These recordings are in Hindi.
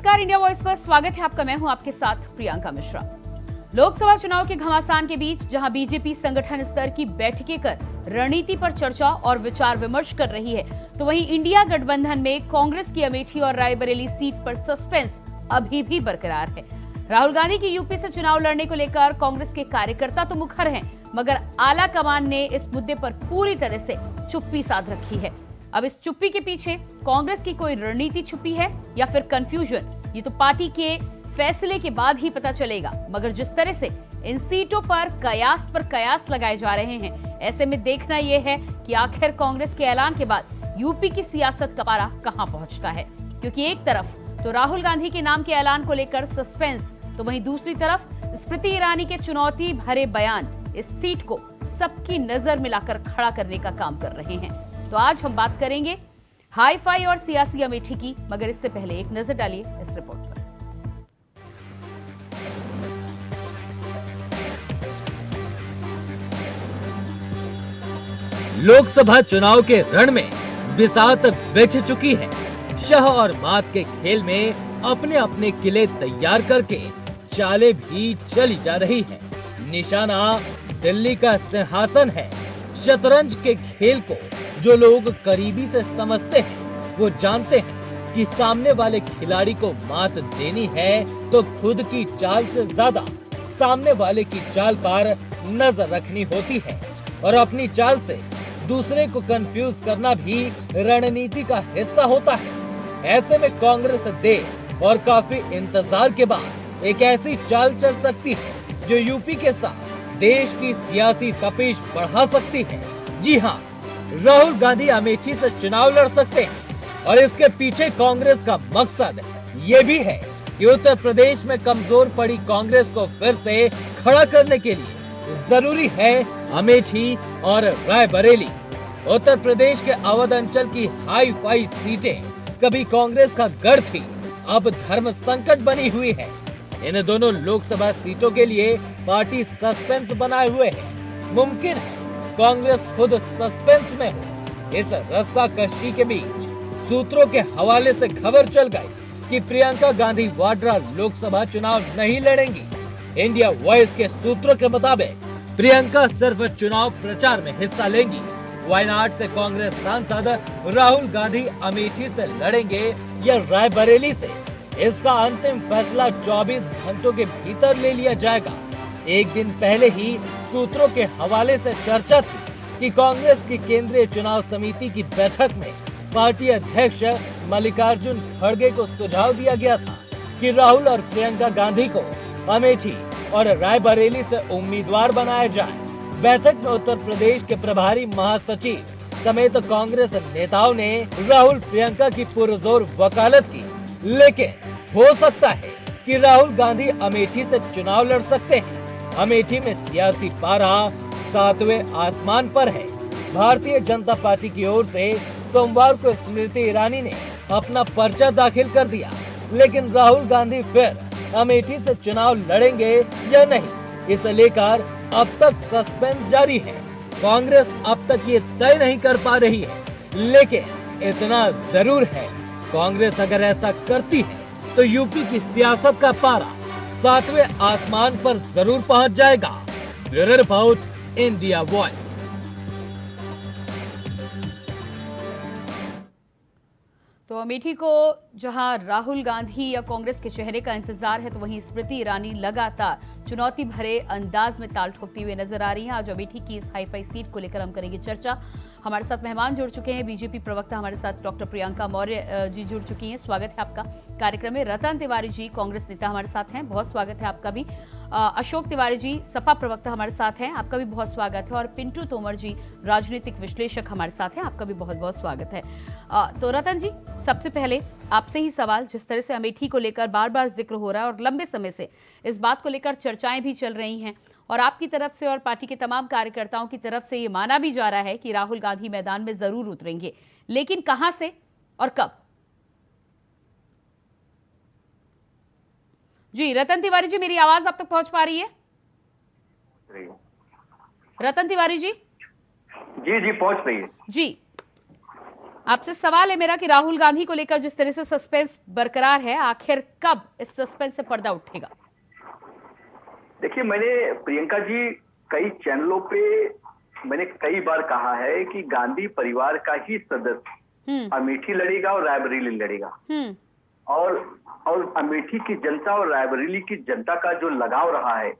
नमस्कार, इंडिया वॉइस पर स्वागत है आपका। मैं हूं आपके साथ प्रियंका मिश्रा। लोकसभा चुनाव के घमासान के बीच जहां बीजेपी संगठन स्तर की बैठकें कर रणनीति पर चर्चा और विचार विमर्श कर रही है, तो वहीं इंडिया गठबंधन में कांग्रेस की अमेठी और रायबरेली सीट पर सस्पेंस अभी भी बरकरार है। राहुल गांधी की यूपी से चुनाव लड़ने को लेकर कांग्रेस के कार्यकर्ता तो मुखर हैं, मगर आला कमान ने इस मुद्दे पर पूरी तरह से चुप्पी साध रखी है। अब इस चुप्पी के पीछे कांग्रेस की कोई रणनीति छुपी है या फिर कंफ्यूजन, ये तो पार्टी के फैसले के बाद ही पता चलेगा। मगर जिस तरह से इन सीटों पर कयास लगाए जा रहे हैं, ऐसे में देखना यह है कि आखिर कांग्रेस के ऐलान के बाद यूपी की सियासत का पारा कहां पहुंचता है। क्योंकि एक तरफ तो राहुल गांधी के नाम के ऐलान को लेकर सस्पेंस, तो वहीं दूसरी तरफ स्मृति ईरानी के चुनौती भरे बयान इस सीट को सबकी नजर मिलाकर खड़ा करने का काम कर रहे हैं। तो आज हम बात करेंगे हाई फाई और सियासी अमेठी की, मगर इससे पहले एक नजर डालिए इस रिपोर्ट पर। लोकसभा चुनाव के रण में बिसात बिछ चुकी है। शह और मात के खेल में अपने अपने किले तैयार करके चालें भी चली जा रही है। निशाना दिल्ली का सिंहासन है। शतरंज के खेल को जो लोग करीबी से समझते हैं, वो जानते हैं कि सामने वाले खिलाड़ी को मात देनी है तो खुद की चाल से ज्यादा सामने वाले की चाल पर नजर रखनी होती है, और अपनी चाल से दूसरे को कंफ्यूज करना भी रणनीति का हिस्सा होता है। ऐसे में कांग्रेस देर और काफी इंतजार के बाद एक ऐसी चाल चल सकती है जो यूपी के साथ देश की सियासी तपिश बढ़ा सकती है। जी हाँ, राहुल गांधी अमेठी से चुनाव लड़ सकते हैं, और इसके पीछे कांग्रेस का मकसद ये भी है कि उत्तर प्रदेश में कमजोर पड़ी कांग्रेस को फिर से खड़ा करने के लिए जरूरी है अमेठी और रायबरेली। उत्तर प्रदेश के अवध अंचल की हाई फाई सीटें कभी कांग्रेस का गढ़ थी, अब धर्म संकट बनी हुई है। इन दोनों लोकसभा सीटों के लिए पार्टी सस्पेंस बनाए हुए है। मुमकिन है कांग्रेस खुद सस्पेंस में हो। इस रस्साकशी के बीच सूत्रों के हवाले से खबर चल गई कि प्रियंका गांधी वाड्रा लोकसभा चुनाव नहीं लड़ेंगी। इंडिया वॉइस के सूत्रों के मुताबिक प्रियंका सिर्फ चुनाव प्रचार में हिस्सा लेंगी। वायनाड से कांग्रेस सांसद राहुल गांधी अमेठी से लड़ेंगे या रायबरेली से, इसका अंतिम फैसला 24 घंटों के भीतर ले लिया जाएगा। एक दिन पहले ही सूत्रों के हवाले से चर्चा थी कि कांग्रेस की केंद्रीय चुनाव समिति की बैठक में पार्टी अध्यक्ष मल्लिकार्जुन खड़गे को सुझाव दिया गया था कि राहुल और प्रियंका गांधी को अमेठी और रायबरेली से उम्मीदवार बनाया जाए। बैठक में उत्तर प्रदेश के प्रभारी महासचिव समेत कांग्रेस नेताओं ने राहुल प्रियंका की पुरजोर वकालत की, लेकिन हो सकता है कि राहुल गांधी अमेठी से चुनाव लड़ सकते हैं। अमेठी में सियासी पारा 7वें आसमान पर है। भारतीय जनता पार्टी की ओर से सोमवार को स्मृति ईरानी ने अपना पर्चा दाखिल कर दिया, लेकिन राहुल गांधी फिर अमेठी से चुनाव लड़ेंगे या नहीं, इसे लेकर अब तक सस्पेंस जारी है। कांग्रेस अब तक ये तय नहीं कर पा रही है, लेकिन इतना जरूर है, कांग्रेस अगर ऐसा करती है तो यूपी की सियासत का पारा 7वें आसमान पर जरूर पहुंच जाएगा। Bureau report, India voice. तो अमेठी को जहां राहुल गांधी या कांग्रेस के चेहरे का इंतजार है, तो वहीं स्मृति ईरानी लगातार चुनौती भरे अंदाज में ताल ठोकती हुई नजर आ रही हैं। आज अमेठी की इस हाईफाई सीट को लेकर हम करेंगे चर्चा। हमारे साथ मेहमान जुड़ चुके हैं, बीजेपी प्रवक्ता हमारे साथ डॉक्टर प्रियंका मौर्य जी जुड़ चुकी हैं। स्वागत है आपका कार्यक्रम में। रतन तिवारी जी कांग्रेस नेता हमारे साथ हैं, बहुत स्वागत है आपका भी। अशोक तिवारी जी सपा प्रवक्ता हमारे साथ हैं, आपका भी बहुत स्वागत है। और पिंटू तोमर जी राजनीतिक विश्लेषक हमारे साथ हैं, आपका भी बहुत बहुत स्वागत है। तो रतन जी, सबसे पहले आपसे ही सवाल, जिस तरह से अमेठी को लेकर बार बार जिक्र हो रहा है और लंबे समय से इस बात को लेकर चर्चाएं भी चल रही हैं, और आपकी तरफ से और पार्टी के तमाम कार्यकर्ताओं की तरफ से ये माना भी जा रहा है कि राहुल गांधी मैदान में जरूर उतरेंगे, लेकिन कहां से और कब? जी रतन तिवारी जी, मेरी आवाज आप तक पहुंच पा रही है? रतन तिवारी जी? जी पहुंच रही है जी। आपसे सवाल है मेरा कि राहुल गांधी को लेकर जिस तरह से सस्पेंस बरकरार है, आखिर कब इस सस्पेंस से पर्दा उठेगा? देखिए, मैंने प्रियंका जी कई चैनलों पे मैंने कई बार कहा है कि गांधी परिवार का ही सदस्य अमेठी लड़ेगा और रायबरेली लड़ेगा। और अमेठी की जनता और रायबरेली की जनता का जो लगाव रहा है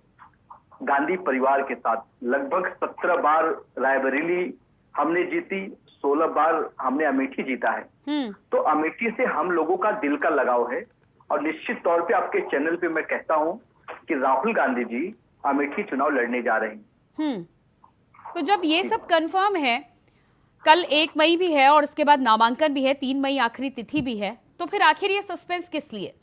गांधी परिवार के साथ, लगभग 17 बार रायबरेली हमने जीती, 16 बार हमने अमेठी जीता है। तो अमेठी से हम लोगों का दिल का लगाव है और निश्चित तौर पे आपके चैनल पे मैं कहता हूं कि राहुल गांधी जी अमेठी चुनाव लड़ने जा रहे हैं। तो जब ये सब कंफर्म है, कल 1 मई भी है और उसके बाद नामांकन भी है, 3 मई आखिरी तिथि भी है, तो फिर आखिर ये सस्पेंस किस लिए?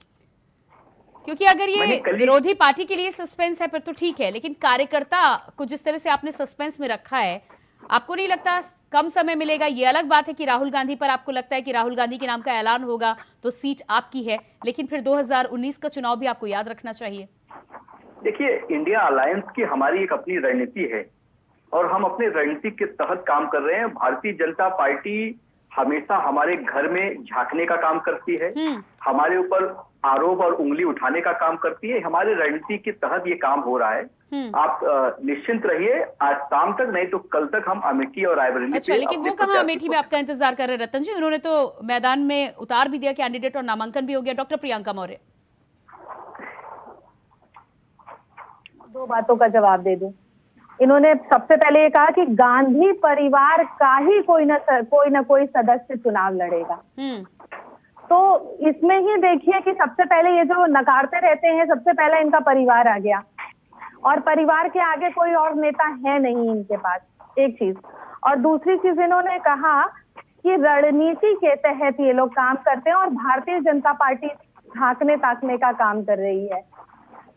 क्योंकि अगर ये विरोधी पार्टी के लिए सस्पेंस है फिर तो ठीक है, लेकिन कार्यकर्ता को जिस तरह से आपने सस्पेंस में रखा है, आपको नहीं लगता कम समय मिलेगा? ये अलग बात है कि राहुल गांधी पर आपको लगता है कि राहुल गांधी के नाम का ऐलान होगा तो सीट आपकी है, लेकिन फिर 2019 का चुनाव भी आपको याद रखना चाहिए। देखिए, इंडिया अलायंस की हमारी एक अपनी रणनीति है और हम अपने रणनीति के तहत काम कर रहे हैं। भारतीय जनता पार्टी हमेशा हमारे घर में झांकने का काम करती है, हमारे ऊपर आरोप और उंगली उठाने का काम करती है। हमारे रणनीति के तहत ये काम हो रहा है। आप निश्चिंत रहिए, आज शाम तक नहीं तो कल तक हम अमेठी और रायबरेली। अच्छा, लेकिन वो कहाँ अमेठी में आपका इंतजार कर रहे हैं रतन जी? उन्होंने तो मैदान में उतार भी दिया कैंडिडेट और नामांकन भी हो गया। डॉक्टर प्रियंका मौर्य, 2 बातों का जवाब दे दूं। इन्होंने सबसे पहले ये कहा कि गांधी परिवार का ही कोई ना कोई सदस्य चुनाव लड़ेगा। तो इसमें ही देखिए कि सबसे पहले ये जो नकारते रहते हैं, सबसे पहले इनका परिवार आ गया और परिवार के आगे कोई और नेता है नहीं इनके पास, एक चीज। और दूसरी चीज इन्होंने कहा कि रणनीति के तहत ये लोग काम करते हैं और भारतीय जनता पार्टी झांकने ताकने का काम कर रही है।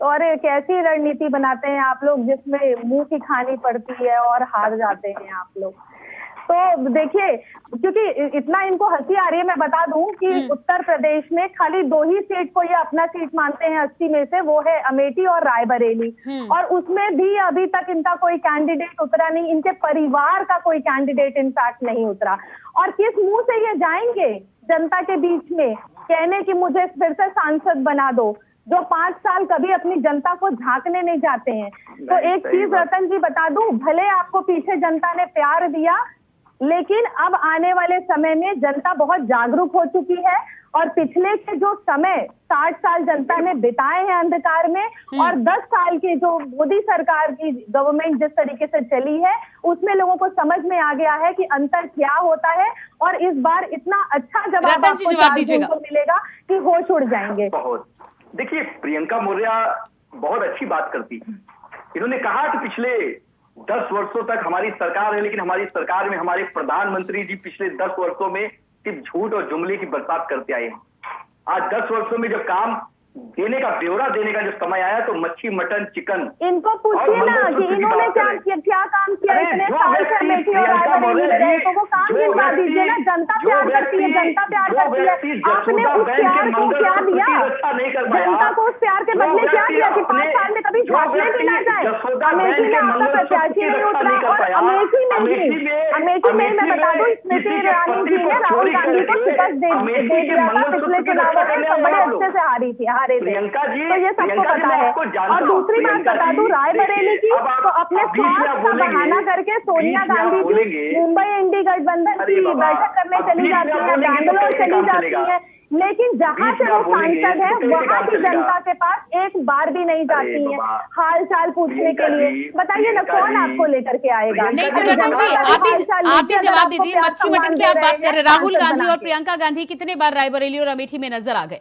और एक ऐसी रणनीति बनाते हैं आप लोग जिसमें मुंह की खानी पड़ती है और हार जाते हैं आप लोग। तो देखिए, क्योंकि इतना इनको हंसी आ रही है, मैं बता दूं कि उत्तर प्रदेश में खाली 2 ही सीट को ये अपना सीट मानते हैं 80 में से, वो है अमेठी और रायबरेली। और उसमें भी अभी तक इनका कोई कैंडिडेट उतरा नहीं, इनके परिवार का कोई कैंडिडेट इनफैक्ट नहीं उतरा। और किस मुंह से ये जाएंगे जनता के बीच में कहने कि मुझे फिर से सांसद बना दो, जो 5 साल कभी अपनी जनता को झांकने नहीं जाते हैं। तो एक चीज रतन जी बता दूं, भले आपको पीछे जनता ने प्यार दिया, लेकिन अब आने वाले समय में जनता बहुत जागरूक हो चुकी है और पिछले के जो समय 60 साल जनता ने बिताए हैं अंधकार में और 10 साल की जो मोदी सरकार की गवर्नमेंट जिस तरीके से चली है, उसमें लोगों को समझ में आ गया है कि अंतर क्या होता है। और इस बार इतना अच्छा जवाब आपको 4 जून को मिलेगा कि होश उड़ जाएंगे। देखिए, प्रियंका मौर्य बहुत अच्छी बात करती है। इन्होंने कहा कि पिछले 10 वर्षों तक हमारी सरकार है, लेकिन हमारी सरकार में हमारे प्रधानमंत्री जी पिछले 10 वर्षों में सिर्फ झूठ और जुमले की बरसात करते आए हैं। आज 10 वर्षों में जब काम देने का ब्यौरा देने का जो समय आया तो मच्छी, मटन, चिकन, इनको पूछिए ना कि इन्होंने क्या काम किया इतने साल से अमेठी और रायबरेली में रहे, तो वो काम गिनवा दीजिए ना। जनता प्यार करती है, जनता प्यार करती है। आपने उस प्यार को क्या दिया? जनता को उस प्यार के बदले क्या दिया कि 5 साल में कभी झांकने भी ना जाए? अमेठी में आपका प्रत्याशी नहीं उतरा और अमेठी में मैं बता दूं, स्मृति ईरानी जी ने राहुल गांधी को शिकस्त दे दिया था पिछले चुनाव में, बड़े अच्छे से हारी थी। प्रियंका जी, तो ये सबको पता है। और दूसरी बात बता दूं रायबरेली की, तो अपने स्वार्थ का बहाना करके सोनिया गांधी जी मुंबई इंडी गठबंधन की बैठक करने चली जाती है, बैंगलोर चली जाती है, लेकिन जहां से वो सांसद है वहां की जनता के पास एक बार भी नहीं जाती है हाल चाल पूछने के लिए। बताइए ना, कौन आपको लेकर के आएगा? नहीं तो रतन जी, आप भी जवाब दे दीजिए। मच्छी मटन की आप बात कर रहे हैं, राहुल गांधी और प्रियंका गांधी कितने बार रायबरेली और अमेठी में नजर आ गए?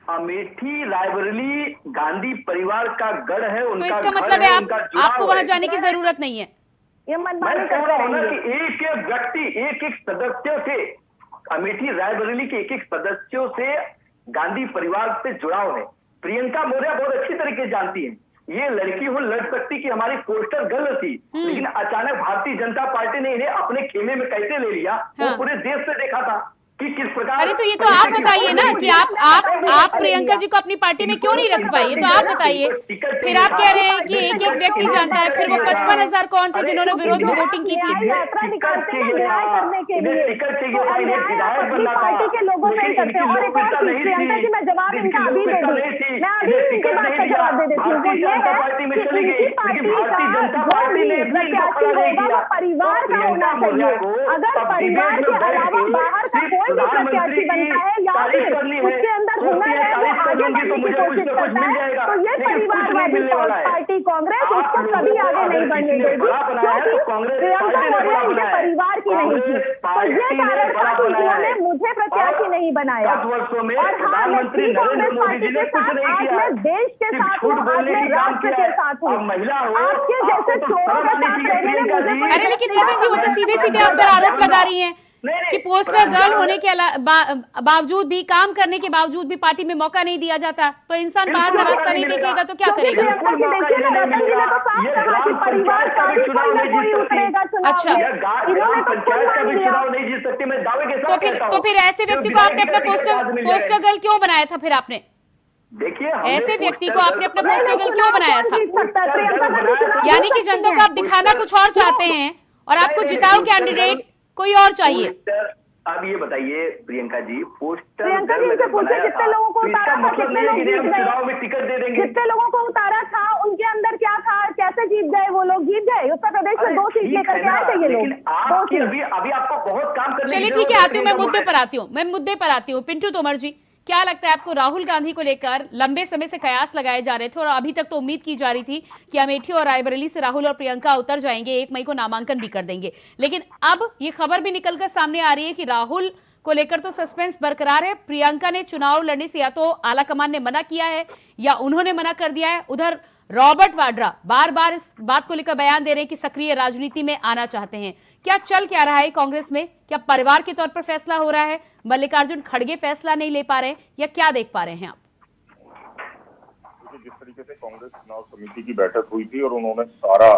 अमेठी रायबरेली गांधी परिवार का गढ़ है, उनका। तो इसका मतलब है आपको वहां जाने की जरूरत नहीं है? ये मैं कह रहा हूं ना कि एक एक व्यक्ति, एक एक सदस्य से, अमेठी रायबरेली के एक एक सदस्यों से गांधी परिवार से जुड़ाव है। प्रियंका मौर्य बहुत अच्छी तरीके जानती है, ये लड़की हो लड़ सकती कि हमारी पोस्टर गलत थी, लेकिन अचानक भारतीय जनता पार्टी ने इन्हें अपने खेमे में कैसे ले लिया वो पूरे देश से देखा था। कि किस प्रकार। अरे तो ये तो आप बताइए ना कि आप प्रियंका जी को अपनी पार्टी में क्यों नहीं रख पाए, ये तो आप बताइए। फिर आप कह रहे हैं कि एक एक व्यक्ति जानता है, फिर वो 55,000 कौन थे जिन्होंने विरोध में वोटिंग की थी? यात्रा निकालते हैं न्याय करने के लिए, तो अन्याय आप अपनी पार्टी के लोगों से ही करते हैं। और एक और चीज प्रियंका जी, मैं जवाब इनका अभी दे दूं, मैं अभी इनकी बात का जवाब दे देती हूँ। वो ये है कि उनकी पार्टी का जो भी प्रत्याशी होगा वो परिवार का होना चाहिए। अगर परिवार के अलावा बाहर का कोई भी प्रत्याशी बनता है या फिर उसके अंदर हुनर है, वो आगे बढ़ने की कोशिश करता है, तो ये परिवारवादी पार्टी कांग्रेस उसको कभी आगे नहीं बढ़ने देगी, क्योंकि प्रियंका मौर्य इनके परिवार की नहीं थी। तो ये कारण था कि उन्होंने मुझे प्रत्याशी नहीं बनाया। और हाँ, मैं कांग्रेस पार्टी के साथ, आज मैं देश के साथ हूँ, आज मैं राष्ट्र के साथ हूँ। आपके जैसे चोरों के साथ रहने में मुझे। अरे लेकिन रतन जी, वो तो सीधे सीधे आप पर आरोप लगा रही हैं कि पोस्टर गर्ल होने के बावजूद भी, काम करने के बावजूद भी पार्टी में मौका नहीं दिया जाता, तो इंसान बाहर का रास्ता नहीं देखेगा तो क्या करेगा? अच्छा, तो फिर ऐसे व्यक्ति को आपने अपना पोस्टर गर्ल क्यों बनाया था? फिर आपने देखिए, ऐसे व्यक्ति को आपने अपना पोस्टर गर्ल क्यों बनाया था? यानी कि जनता को आप दिखाना कुछ और चाहते हैं और आपको जिताऊ कैंडिडेट कोई और चाहिए। अब ये बताइए प्रियंका जी, पोस्टर प्रियंका जी से पूछे कितने लोगों को उतारा था, कितने लोग जीत गए, चुनाव में टिकट दे देंगे, कितने लोगों को उतारा था, उनके अंदर क्या था, कैसे जीत गए वो लोग? जीत गए। उत्तर प्रदेश में 2 सीट लेकर के आए थे ये लोग। अभी आपको बहुत काम करने। चलिए ठीक है, आती हूँ, मैं मुद्दे पर आती हूँ। पिंटू तोमर जी, क्या लगता है आपको? राहुल गांधी को लेकर लंबे समय से कयास लगाए जा रहे थे और अभी तक तो उम्मीद की जा रही थी कि अमेठी और रायबरेली से राहुल और प्रियंका उतर जाएंगे, 1 मई को नामांकन भी कर देंगे। लेकिन अब ये खबर भी निकलकर सामने आ रही है कि राहुल को लेकर तो सस्पेंस बरकरार है। प्रियंका ने चुनाव लड़ने से या तो आलाकमान ने मना किया है या उन्होंने मना कर दिया है। उधर रॉबर्ट वाड्रा बार बार इस बात को लेकर बयान दे रहे हैं कि सक्रिय राजनीति में आना चाहते हैं। क्या चल क्या रहा है कांग्रेस में? क्या परिवार के तौर पर फैसला हो रहा है? मल्लिकार्जुन खड़गे फैसला नहीं ले पा रहे हैं या क्या देख पा रहे हैं आप? जिस तरीके से कांग्रेस चुनाव समिति की बैठक हुई थी और उन्होंने सारा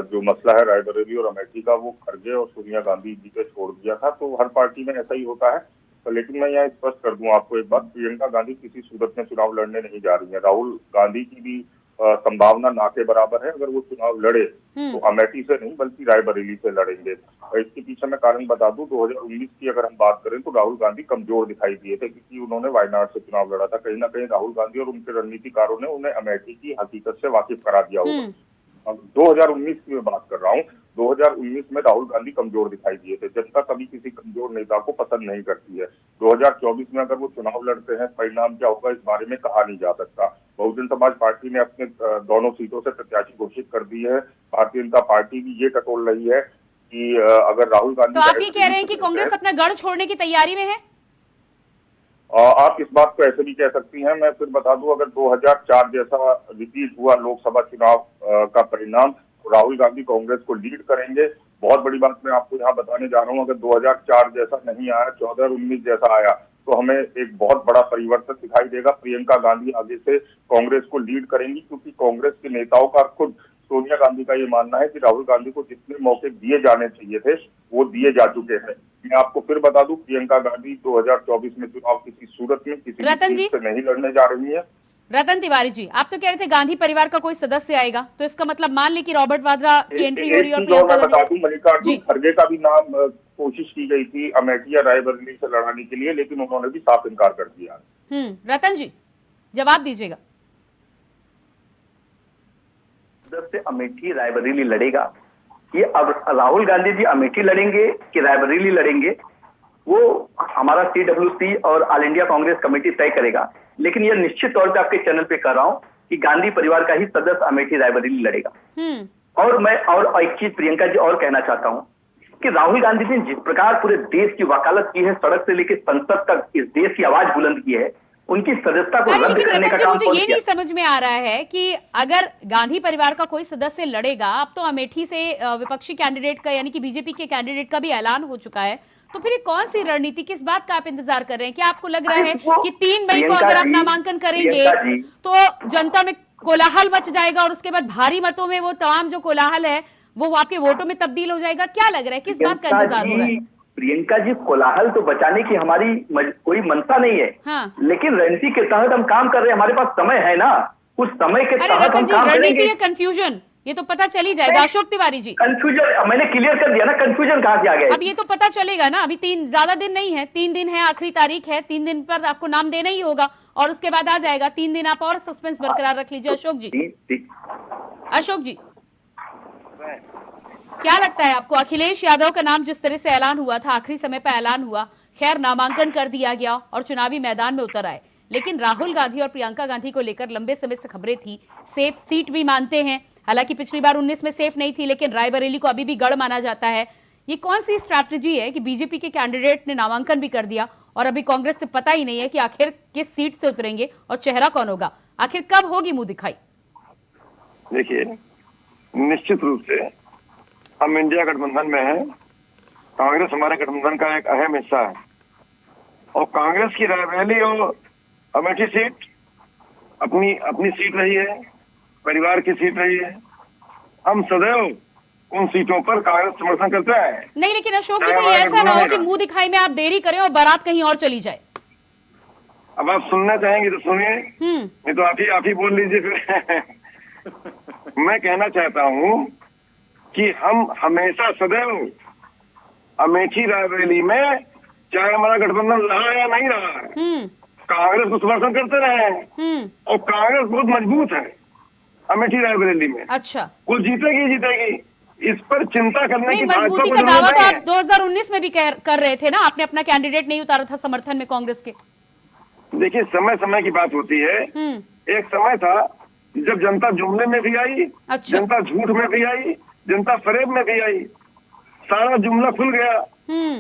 जो मसला है रायबरेली और अमेठी का वो खड़गे और सोनिया गांधी जी पे छोड़ दिया था, तो हर पार्टी में ऐसा ही होता है। तो लेकिन मैं यहाँ स्पष्ट कर दूं आपको एक बात, प्रियंका गांधी किसी सूरत में चुनाव लड़ने नहीं जा रही है। राहुल गांधी की भी संभावना ना के बराबर है। अगर वो चुनाव लड़े तो अमेठी से नहीं बल्कि रायबरेली से लड़ेंगे। इसके पीछे मैं कारण बता दूं, 2019 की अगर हम बात करें तो राहुल गांधी कमजोर दिखाई दिए थे क्योंकि उन्होंने वायनाड से चुनाव लड़ा था। कहीं ना कहीं राहुल गांधी और उनके रणनीतिकारों ने उन्हें अमेठी की हकीकत से वाकिफ करा दिया होगा। 2019 की मैं बात कर रहा हूँ, 2019 में राहुल गांधी कमजोर दिखाई दिए थे। जनता कभी किसी कमजोर नेता को पसंद नहीं करती है। 2024 में अगर वो चुनाव लड़ते हैं, परिणाम क्या होगा इस बारे में कहा नहीं जा सकता। बहुजन समाज पार्टी ने अपने दोनों सीटों से प्रत्याशी घोषित कर दी है। भारतीय जनता पार्टी भी ये टटोल रही है कि अगर राहुल गांधी, तो आप ये कह रहे हैं कि कांग्रेस अपना गढ़ छोड़ने की तैयारी में है? आप इस बात को ऐसे भी कह सकती हैं। मैं फिर बता दूं, अगर 2004 जैसा रिपीट हुआ लोकसभा चुनाव का परिणाम, तो राहुल गांधी कांग्रेस को लीड करेंगे। बहुत बड़ी बात मैं आपको यहाँ बताने जा रहा हूँ, अगर 2004 जैसा नहीं आया, 14 और 19 जैसा आया, तो हमें एक बहुत बड़ा परिवर्तन दिखाई देगा। प्रियंका गांधी आगे से कांग्रेस को लीड करेंगी क्योंकि कांग्रेस के नेताओं का, खुद सोनिया गांधी का ये मानना है कि राहुल गांधी को जितने मौके दिए जाने चाहिए थे वो दिए जा चुके हैं। मैं आपको फिर बता दूं, प्रियंका गांधी 2024 में चुनाव किसी सूरत में किसी सीट से नहीं लड़ने जा रही है। रतन तिवारी जी, आप तो कह रहे थे गांधी परिवार का कोई सदस्य आएगा, तो इसका मतलब मान ले कि रॉबर्ट वाड्रा की एंट्री हो रही है और प्रियंका मैं बता दूं, मल्लिकार्जुन खड़गे का भी नाम कोशिश की गई थी अमेठी या रायबरेली से लड़ाने के लिए, लेकिन उन्होंने भी साफ इनकार कर दिया। रतन जी जवाब दीजिएगा। से अमेठी रायबरेली लड़ेगा, ये अब राहुल गांधी जी अमेठी लड़ेंगे कि रायबरेली लड़ेंगे वो हमारा CWC और ऑल इंडिया कांग्रेस कमेटी तय करेगा। लेकिन यह निश्चित तौर पे आपके चैनल पे कर रहा हूं कि गांधी परिवार का ही सदस्य अमेठी रायबरेली लड़ेगा। और मैं और एक चीज प्रियंका जी और कहना चाहता हूं कि राहुल गांधी ने जिस प्रकार पूरे देश की वकालत की है, सड़क से लेकर संसद तक इस देश की आवाज बुलंद की है, उनकी सदस्यता को रद्द करने का काम मुझे ये नहीं समझ में आ रहा है कि अगर गांधी परिवार का कोई सदस्य लड़ेगा, अब तो अमेठी से विपक्षी कैंडिडेट का यानी कि बीजेपी के कैंडिडेट का भी ऐलान हो चुका है, तो फिर कौन सी रणनीति, किस बात का आप इंतजार कर रहे हैं? क्या आपको लग रहा है कि 3 मई को अगर आप नामांकन करेंगे तो जनता में कोलाहल मच जाएगा और उसके बाद भारी मतों में वो तमाम जो कोलाहल है वो आपके वोटों में तब्दील हो जाएगा? क्या लग रहा है, किस बात का इंतजार हो रहा है? प्रियंका जी कोलाहल तो बचाने की हमारी कोई मनसा नहीं है। हाँ। लेकिन रणनीति के तहत हम काम कर रहे हैं, हमारे पास समय है ना, उस समय के तहत हम काम करेंगे। रणनीति या कंफ्यूजन, ये तो पता चल ही जाएगा अशोक तिवारी जी। कंफ्यूजन मैंने क्लियर कर दिया ना, कंफ्यूजन कहाँ से आ गया? अब ये तो पता चलेगा ना, अभी ज्यादा दिन नहीं है, 3 दिन है, आखिरी तारीख है, 3 दिन पर आपको नाम देना ही होगा और उसके बाद आ जाएगा। 3 दिन आप और सस्पेंस बरकरार रख लीजिए अशोक जी। अशोक जी, क्या लगता है आपको, अखिलेश यादव का नाम जिस तरह से ऐलान हुआ था, आखिरी समय पर ऐलान हुआ, खैर नामांकन कर दिया गया और चुनावी मैदान में उतर आए, लेकिन राहुल गांधी और प्रियंका गांधी को लेकर लंबे समय से खबरें थी, सेफ सीट भी मानते हैं, हालांकि पिछली बार 19 में सेफ नहीं थी, लेकिन रायबरेली को अभी भी गढ़ माना जाता है। ये कौन सी स्ट्रैटेजी है कि बीजेपी के कैंडिडेट ने नामांकन भी कर दिया और अभी कांग्रेस से पता ही नहीं है कि आखिर किस सीट से उतरेंगे और चेहरा कौन होगा, आखिर कब होगी मुंह दिखाई? देखिए, निश्चित रूप से हम इंडिया गठबंधन में हैं, कांग्रेस हमारे गठबंधन का एक अहम हिस्सा है और कांग्रेस की रायबरेली और अमेठी सीट अपनी सीट रही है, परिवार की सीट रही है। हम सदैव उन सीटों पर कांग्रेस समर्थन करते हैं। नहीं, लेकिन अशोक जी कहीं ऐसा ना हो कि मुंह दिखाई में आप देरी करें और बारात कहीं और चली जाए। अब आप सुनना चाहेंगे तो सुनिए, नहीं तो आप ही बोल लीजिए फिर। मैं कहना चाहता हूँ कि हम हमेशा सदैव अमेठी रायबरेली में, चाहे हमारा गठबंधन रहा या नहीं रहा, कांग्रेस को समर्थन करते रहे और कांग्रेस बहुत मजबूत है अमेठी रायबरेली में। अच्छा, वो जीतेगी, इस पर चिंता करने की मजबूती का दावा तो आप 2019 में भी कर रहे थे ना, आपने अपना कैंडिडेट नहीं उतारा था समर्थन में कांग्रेस के। देखिए, समय समय की बात होती है। एक समय था जब जनता जुमले में भी आई, अच्छा। जनता झूठ में भी आई, जनता फरेब में भी आई, सारा जुमला खुल गया,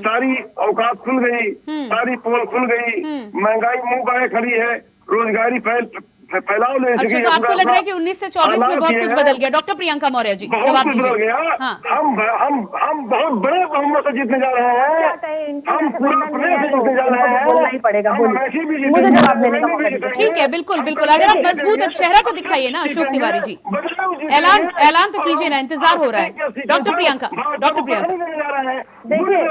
सारी औकात खुल गई, सारी पोल खुल गई, महंगाई मुंह बाए खड़ी है, रोजगारी फैलाव ले चुकी है। अच्छा, तो आपको लग रहा है कि 19 से 24 में बहुत कुछ बदल गया? डॉक्टर प्रियंका मौर्य जी, जवाब दीजिए। हाँ। हम बहुत बड़े बहुमत से जीतने जा रहे हैं, हम पूरा प्रदेश से जीतने जा रहे हैं, बोलना ही पड़ेगा, मुझे जवाब देने का। ठीक है, बिल्कुल बिल्कुल, अगर आप मजबूत चेहरा तो दिखाइए ना अशोक तिवारी जी, ऐलान तो कीजिए ना, इंतजार हो रहा है। डॉक्टर प्रियंका, देखिए,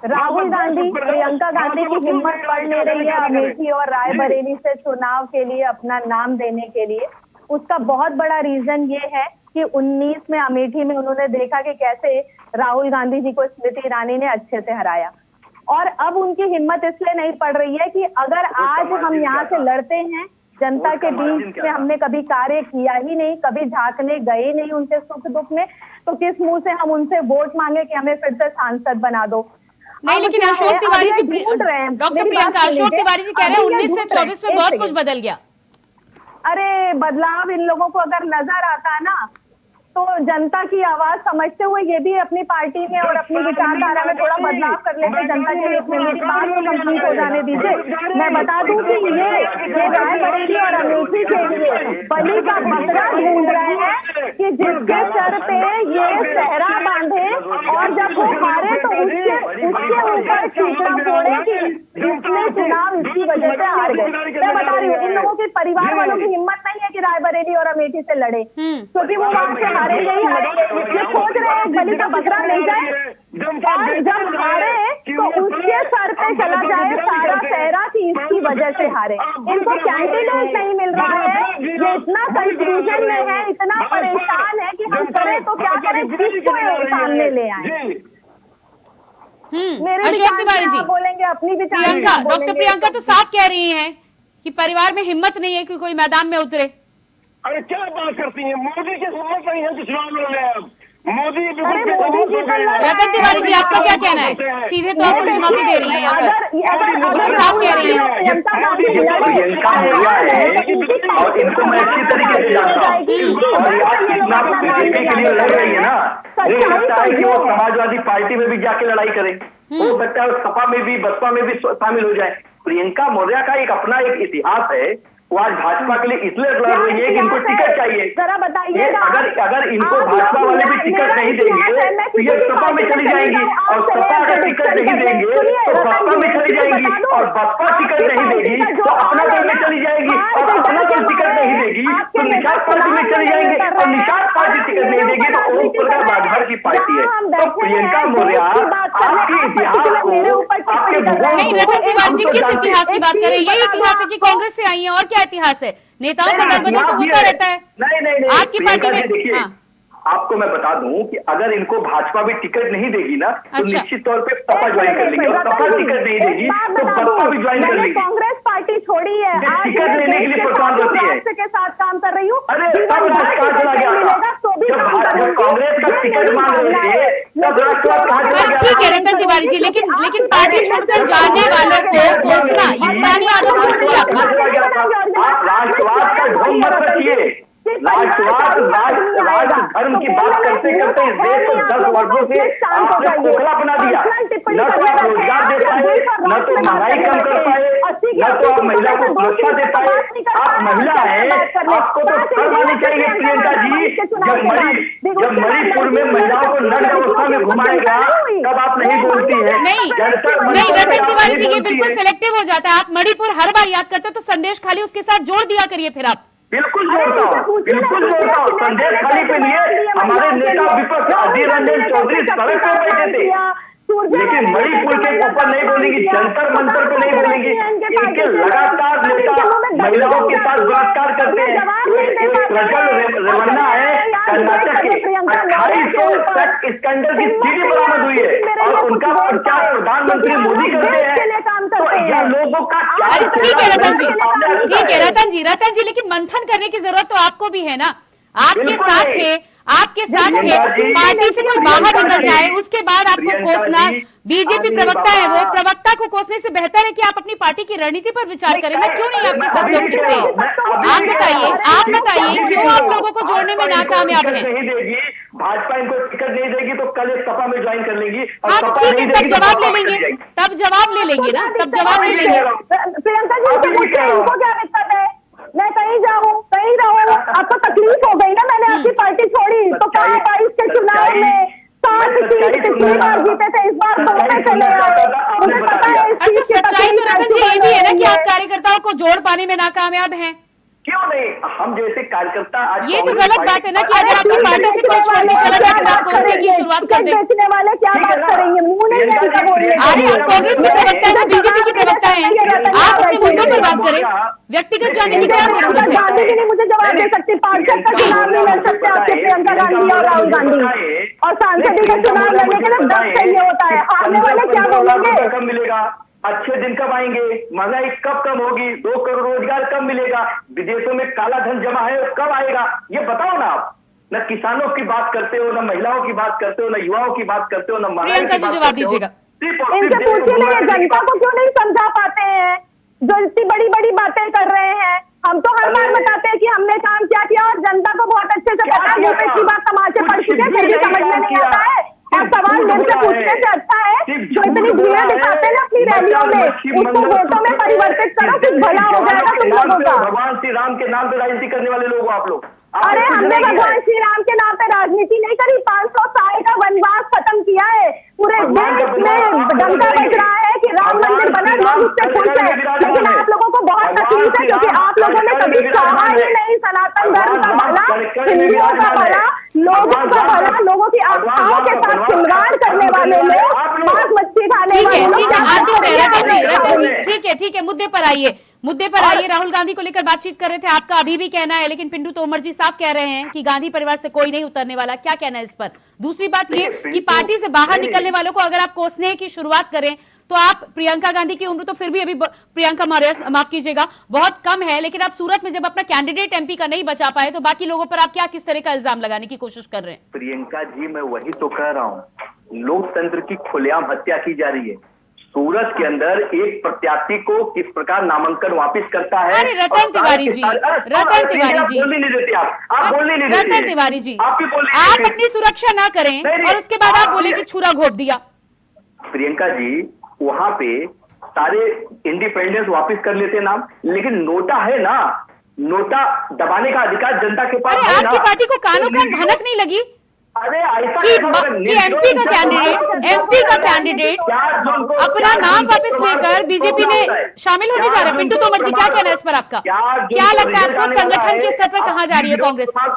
राहुल गांधी, प्रियंका गांधी की हिम्मत पड़ नहीं रही है अमेठी और रायबरेली से चुनाव के लिए अपना नाम देने के लिए। उसका बहुत बड़ा रीजन ये है कि 19 में अमेठी में उन्होंने देखा कि कैसे राहुल गांधी जी को स्मृति ईरानी ने अच्छे से हराया, और अब उनकी हिम्मत इसलिए नहीं पड़ रही है कि अगर आज हम यहाँ से लड़ते हैं, जनता के बीच में हमने कभी कार्य किया ही नहीं, कभी झांकने गए नहीं उनके सुख दुख में, तो किस मुंह से हम उनसे वोट मांगे कि हमें फिर से सांसद बना दो। नहीं, लेकिन अशोक तिवारी जी, डॉक्टर प्रियंका, अशोक तिवारी जी कह रहे हैं 19 से 24 में बहुत कुछ बदल गया। अरे, बदलाव इन लोगों को अगर नजर आता है ना, तो जनता की आवाज समझते हुए ये भी अपनी पार्टी में और अपनी विचारधारा में थोड़ा बदलाव कर लेते जनता के लिए। मेरी बात को कंप्लीट हो जाने दीजिए। मैं बता दूं कि ये रायबरेली और अमेठी के लिए बलि का बकरा ढूंढ रहे हैं कि जिसके सर पे ये सहरा बांधे और जब वो हारे तो उसके ऊपर चीखना फोड़े कि इसने चुनाव इसकी वजह से हार गए। मैं बता रही हूँ, इन लोगों के परिवार वालों की हिम्मत नहीं है कि रायबरेली और अमेठी से लड़े, क्योंकि वो वहां से हारेंगे ही हारेंगे। ये सोच रहे हैं बलि का बकरा मिल जाए और जब हारे तो उसके सर पे चला जाए सारा सहरा कि इसकी वजह से हारे। इनको कैंडिडेट नहीं मिल रहा है, ये इतना कंफ्यूजन में है, इतना परेशान है कि हम करें तो क्या करें, किसको सामने ले आए। अशोक तिवारी जी बोलेंगे अपनी प्रियंका, डॉक्टर प्रियंका तो साफ कह रही हैं कि परिवार में हिम्मत नहीं है कि कोई मैदान में उतरे। अरे क्या बात करती हैं, मोदी की हिम्मत नहीं है कि चुनाव लड़ रहे हैं। मोदी रतन तिवारी जी, आपका क्या कहना है? सीधे तौर पर चुनौती दे रही है यहाँ पर, वो तो साफ कह रही है। प्रियंका मौर्य है और इनको मैं अच्छी तरीके से जानता हूँ, बीजेपी के लिए लड़ रही है ना, हो सकता है कि वो समाजवादी पार्टी में भी जाके लड़ाई करे, हो सकता है सपा में भी, बसपा में भी शामिल हो जाए। प्रियंका मौर्य का एक अपना एक इतिहास है, वो आज भाजपा के लिए इसलिए लड़ रही है कि इनको टिकट चाहिए। जरा बताइएगा, अगर इनको भाजपा वाले भी टिकट नहीं देंगे तो ये सपा में चली जाएंगी, और सपा अगर टिकट नहीं देंगे तो बसपा में चली जाएंगी, और बसपा टिकट नहीं देगी तो अपना दल में चली जाएगी, और अपना दल टिकट नहीं देगी तो निषाद पार्टी में चली जाएंगे, और निषाद पार्टी टिकट नहीं देगी तो ओम प्रकाश राजभर की पार्टी है। तो प्रियंका मौर्य आपके इतिहास को आपके नहीं, रतन तिवारी जी किस इतिहास की बात कर रहे हैं? यही इतिहास है कि कांग्रेस से आई है, और क्या इतिहास है? नेताओं का दल-बदल तो होता रहता है। नहीं आपकी पार्टी में देखिए, आपको मैं बता दूं कि अगर इनको भाजपा भी टिकट नहीं देगी ना तो निश्चित तौर पे सपा ज्वाइन कर लेंगे, और सपा टिकट नहीं देगी तो बसपा भी ज्वाइन कर लेगी। कांग्रेस पार्टी छोड़ी है, टिकट लेने के लिए परेशान रहती है, के साथ काम कर रही हूँ। अरे तब राज कहाँ चला गया था? जब कांग्रेस का टिकट मांग रहे थे तब राष्ट्रवाद कहाँ चला गया? ठीक है रतन तिवारी जी, लेकिन पार्टी छोड़कर जाने वालों को कोसना ये पुरानी आदत हो चुकी है आपकी। आप राष्ट्रवाद का ढोंग मत रखिए। राष्ट्रवाद राज धर्म की बात करते करते इस देश को 10 वर्षों से आपने खोखला बना दिया। न तो आप रोजगार दे पाए, न तो महंगाई कम कर पाए, न तो आप महिला को सुरक्षा दे पाए। आप महिला है, आपको तो शर्म आनी चाहिए प्रियंका जी। जब मणिपुर में महिलाओं को नग्न अवस्था में घुमाएगा तब आप नहीं बोलती है। नहीं रतन तिवारी जी, ये बिल्कुल सिलेक्टिव हो जाता है। आप मणिपुर हर बार याद करते हो तो संदेश खाली उसके साथ जोड़ दिया करिए फिर आप। बिल्कुल जोड़ता हूँ संदेश खाली के लिए हमारे नेता विपक्ष अधीर रंजन चौधरी सड़क पर बैठे थे, लेकिन मणिपुर के ऊपर नहीं बोलेंगी, जंतर मंतर पे नहीं बोलेंगी। इनके लगातार नेता महिलाओं के साथ बलात्कार करते हैं। एक प्रज्वल रेवन्ना है कर्नाटक के, 2800 सेक्स स्कैंडल की सीडी बरामद हुई है, और उनका प्रचार प्रधानमंत्री मोदी करते हैं। तो ये लोगों का ठीक है रतन जी, ठीक है रतन जी, लेकिन मंथन करने की जरूरत तो आपको भी है ना। आपके साथ थे, पार्टी से कोई बाहर निकल जाए उसके बाद आपको कोसना। बीजेपी प्रवक्ता है, वो प्रवक्ता को कोसने से बेहतर है कि आप अपनी पार्टी की रणनीति पर विचार करें ना। क्यों नहीं आपके साथ लोग दिखते हैं? आप बताइए क्यों आप लोगों को जोड़ने में नाकामयाब हैं? भाजपा इनको टिकट नहीं देगी तो कल सपा में ज्वाइन कर लेंगी। हाँ तो ठीक है, तब जवाब ले लेंगे ना, तब जवाब ले लेंगे। प्रियंका जी इनको क्या दिक्कत है? मैं कहीं जाऊँ कहीं रहूँ, आपको तकलीफ हो गई ना, मैंने आपकी पार्टी छोड़ी तो क्या 22 के चुनाव में 7 सीट पिछली बार जीते थे, इस बार 2 में चले आए। मुझे पता है तो सच्चाई तो रतन जी ये भी है ना कि आप कार्यकर्ताओं को जोड़ पाने में नाकामयाब हैं। क्यों नहीं? हम जैसे कार्यकर्ता आज ये तो गलत बात है ना कि अगर आपकी पार्टी से कोई छोड़ के चला जाए तो आप कोसने की शुरुआत कर दें। बेचने वाले क्या बात करेंगे? मुंह नहीं लगता बोलने। अरे आप कांग्रेस के प्रवक्ता है, बीजेपी के प्रवक्ता हैं, आप अपने मुद्दों पर बात करें। व्यक्तिगत जाने की क्या जरूरत है? गांधी जी नहीं मुझे जवाब दे सकती, पार्षद का चुनाव नहीं लड़ सकते आपके प्रियंका गांधी और राहुल गांधी, और सांसद का चुनाव लड़ने के लिए 10 चाहिए होता है। हारने वाले क्या बोलेंगे? कब मिलेगा? अच्छे दिन कब आएंगे? महंगाई कब कम होगी? 2 करोड़ रोजगार कब मिलेगा? विदेशों में काला धन जमा है कब आएगा? ये बताओ ना आप। न किसानों की बात करते हो, न महिलाओं की बात करते हो, न युवाओं की बात करते हो, न महंगाई की बात जवाब दीजिएगा। इनसे पूछिए ना, ये जनता को क्यों नहीं समझा पाते हैं जो इतनी बड़ी बड़ी बातें कर रहे हैं? हम तो हर बार बताते हैं कि हमने काम क्या किया, और जनता को बहुत अच्छे से पता है। पिछली बार तमाचे पड़ चुके हैं, फिर भी समझ में नहीं आता है। और सवाल मेरे से पूछने से अच्छा है जो इतनी भीड़ दिखाते हैं ना अपनी रैलियों में, उसको वोटों में परिवर्तित करो, कुछ भला हो जाएगा तुम लोगों का। भगवान श्री राम के नाम पे राजनीति करने वाले लोग आप लोग। अरे हमने भगवान श्री राम के नाम पे राजनीति नहीं करी, 500 साल का वनवास खत्म किया है। पूरे देश में डंका बज रहा है कि राम मंदिर बना, लोग उससे खुश है। लेकिन आप लोगों को बहुत तकलीफ है क्योंकि आप लोगों ने कभी चाहा ही नहीं सनातन धर्म का भला, हिंदुओं का भला, लोगों का भला, लोगों की आस्थाओं के साथ खिलवाड़ करने वाले लोग, मांस मच्छी खाने वाले लोग। ठीक है, मुद्दे पर आइए। राहुल गांधी को लेकर बातचीत कर रहे थे, आपका अभी भी कहना है, लेकिन पिंटू तोमर जी साफ कह रहे हैं कि गांधी परिवार से कोई नहीं उतरने वाला। क्या कहना है इस पर? दूसरी बात ये कि पार्टी से बाहर निकलने वालों को अगर आप कोसने की शुरुआत करें तो आप, प्रियंका गांधी की उम्र तो फिर भी अभी प्रियंका मौर्य माफ कीजिएगा बहुत कम है, लेकिन आप सूरत में जब अपना कैंडिडेट एमपी का नहीं बचा पाए तो बाकी लोगों पर आप क्या किस तरह का इल्जाम लगाने की कोशिश कर रहे हैं? प्रियंका जी मैं वही तो कह रहा हूँ, लोकतंत्र की खुलेआम हत्या की जा रही है। सूरत के अंदर एक प्रत्याशी को किस प्रकार नामांकन वापस करता है। अरे रतन तिवारी जी, रतन तिवारी जी, बोलने नहीं देते आप बोलने नहीं देते। रतन तिवारी जी, आप अपनी सुरक्षा ना करें और उसके बाद आप बोले कि छुरा घोप दिया। प्रियंका जी, वहाँ पे सारे इंडिपेंडेंस वापस कर लेते नाम, लेकिन नोटा है ना, नोटा दबाने का अधिकार जनता के पास अरे है आपकी ना। पार्टी को कानों कान भनक नहीं लगी अरे ऐसा कि एमपी का कैंडिडेट अपना नाम वापस लेकर बीजेपी में शामिल होने जा रहे हैं? पिंटू तोमर जी, क्या कहना है इस पर आपका? क्या लगता है आपको संगठन के स्तर पर कहां जा रही है कांग्रेस? आज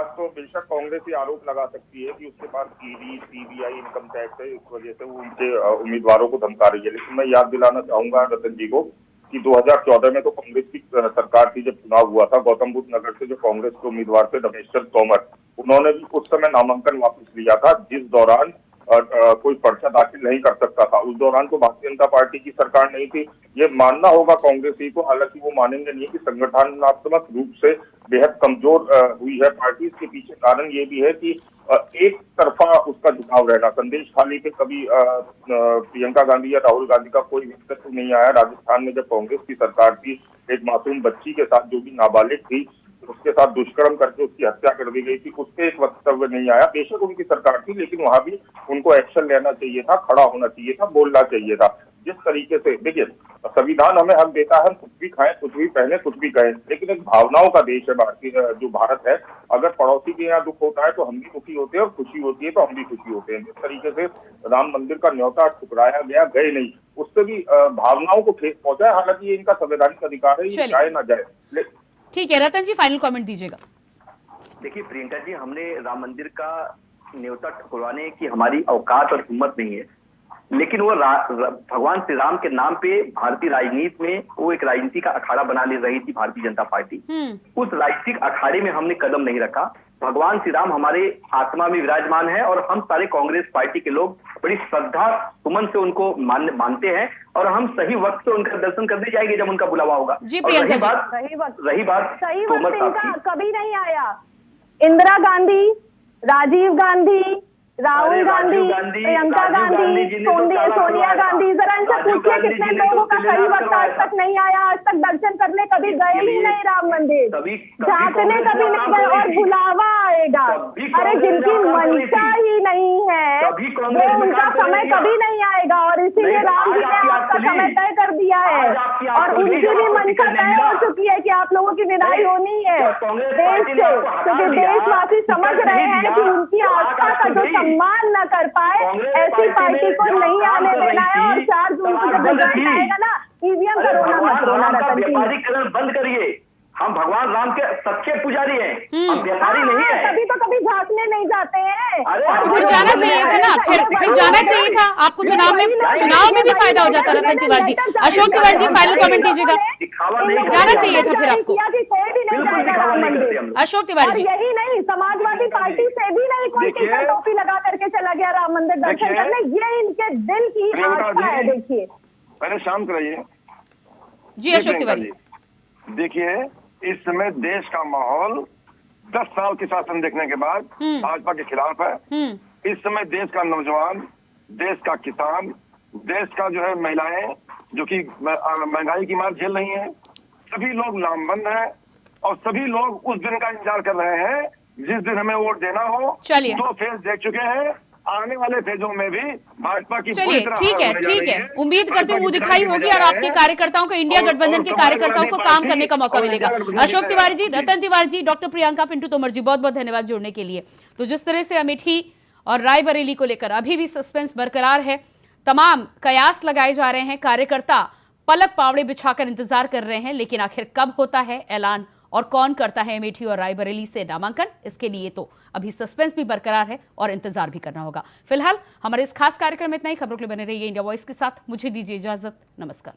तो बेशक कांग्रेस ये आरोप लगा सकती है कि उसके पास ईडी, सीबीआई, इनकम टैक्स है, इस वजह से वो उनके उम्मीदवारों को धमका रही है। लेकिन मैं याद दिलाना चाहूंगा रतन जी को कि 2014 में तो कांग्रेस की सरकार थी जब चुनाव हुआ था, गौतम बुद्ध नगर से जो कांग्रेस के उम्मीदवार थे रमेश चंद्र तोमर, उन्होंने भी उस समय नामांकन वापस लिया था, जिस दौरान कोई पर्चा दाखिल नहीं कर सकता था। उस दौरान तो भारतीय जनता पार्टी की सरकार नहीं थी। ये मानना होगा कांग्रेस ही को, हालांकि वो मानेंगे नहीं कि संगठनात्मक रूप से बेहद कमजोर हुई है पार्टी। इसके पीछे कारण ये भी है कि एक तरफा उसका झुकाव रहना। संदेश खाली पे कभी प्रियंका गांधी या राहुल गांधी का कोई व्यक्तित्व नहीं आया। राजस्थान में जब कांग्रेस की सरकार थी, एक मासूम बच्ची के साथ जो भी नाबालिग थी, उसके साथ दुष्कर्म करके उसकी हत्या कर दी गई थी, उसके एक वक्तव्य नहीं आया। बेशक उनकी सरकार थी, लेकिन वहां भी उनको एक्शन लेना चाहिए था, खड़ा होना चाहिए था, बोलना चाहिए था। जिस तरीके से देखिए, संविधान हमें हक देता है, हम कुछ भी खाएं, कुछ भी पहने, कुछ भी कहें, लेकिन एक भावनाओं का देश है भारतीय जो भारत है। अगर पड़ोसी के यहाँ दुख होता है तो हम भी दुखी होते हैं, और खुशी होती है तो हम भी खुशी होते हैं। जिस तरीके से राम मंदिर का न्योता ठुकराया गया, गए नहीं, उससे भी भावनाओं को ठेस पहुंचा है। हालांकि ये इनका संवैधानिक अधिकार है, ये जाए ना जाए। ठीक है, रतन जी फाइनल कमेंट दीजिएगा। देखिए प्रियंका जी, हमने राम मंदिर का न्योता ठुकराने की हमारी औकात और हिम्मत नहीं है, लेकिन वो भगवान श्री राम के नाम पे भारतीय राजनीति में वो एक राजनीति का अखाड़ा बना ले रही थी भारतीय जनता पार्टी। उस राजनीतिक अखाड़े में हमने कदम नहीं रखा। भगवान श्री राम हमारे आत्मा में विराजमान है, और हम सारे कांग्रेस पार्टी के लोग बड़ी श्रद्धा सुमन से उनको मानते हैं, और हम सही वक्त से उनका दर्शन करने जाएंगे जब उनका बुलावा होगा। जी प्रियंका जी, रही बात सही वक्त इनका कभी नहीं आया। इंदिरा गांधी, राजीव गांधी, राहुल गांधी, प्रियंका गांधी, सोनिया गांधी, जरा इनसे पूछिए कितने लोगों का सही वक्त आज तक नहीं आया, आज तक दर्शन करने कभी गए ही नहीं राम मंदिर, झांकने कभी नहीं गए, और बुलावा आएगा। अरे जिनकी मंशा ही नहीं है वो उनका समय कभी नहीं आएगा, और इसीलिए राम जी ने आपका समय तय कर दिया है, और उनकी भी मंशा तय हो चुकी है कि आप लोगों की विदाई होनी है देश से, क्योंकि देशवासी समझ रहे हैं कि उनकी आस्था का जो सम्मान न कर पाए, ऐसी पार्टी को नहीं आने देना है। और 4 जून को जब रिजल्ट आएगा ना, ईवीएम का रोना मत रोना रतन जी। व्यापारीकरण बंद करिए। हम भगवान राम के सच्चे पुजारी हैं, हम व्यापारी नहीं है। तभी तो कभी झांकने नहीं जाते हैं। फिर जाना चाहिए था ना, फिर जाना चाहिए था आपको। चुनाव में भी फायदा हो जाता रतन तिवारी जी। अशोक तिवारी जी फाइनल कमेंट दीजिएगा। जाना चाहिए था फिर आपको। अशोक तिवारी जी, यही नहीं, समाजवादी पार्टी से भी नहीं कोई टिकट टोपी लगा करके चला गया राम मंदिर दर्शन करने। ये इनके दिल की आस्था है। देखिए, पहले शांत कराइए जी। अशोक तिवारी, देखिए इस समय देश का माहौल 10 साल के शासन देखने के बाद भाजपा के खिलाफ है। इस समय देश का नौजवान, देश का किसान, देश का जो है महिलाएं जो कि महंगाई की मार झेल रही हैं, सभी लोग लामबंद हैं, और सभी लोग उस दिन का इंतजार कर रहे हैं जिस दिन हमें वोट देना हो। चलिए, 2 फेज देख चुके हैं, आने वाले फेजों में भी भाजपा की चलिए ठीक है। उम्मीद करती हूँ वो दिखाई होगी, और आपके कार्यकर्ताओं को, इंडिया गठबंधन के कार्यकर्ताओं को काम करने का मौका मिलेगा। अशोक तिवारी जी, रतन तिवारी जी, डॉक्टर प्रियंका, पिंटू तोमर जी, बहुत बहुत धन्यवाद जुड़ने के लिए। तो जिस तरह से अमेठी और रायबरेली को लेकर अभी भी सस्पेंस बरकरार है, तमाम कयास लगाए जा रहे हैं, कार्यकर्ता पलक पावड़े बिछाकर इंतजार कर रहे हैं, लेकिन आखिर कब होता है ऐलान और कौन करता है अमेठी और रायबरेली से नामांकन, इसके लिए तो अभी सस्पेंस भी बरकरार है और इंतजार भी करना होगा। फिलहाल हमारे इस खास कार्यक्रम में इतना ही। खबरों के लिए बने रहिए इंडिया वॉइस के साथ। मुझे दीजिए इजाजत, नमस्कार।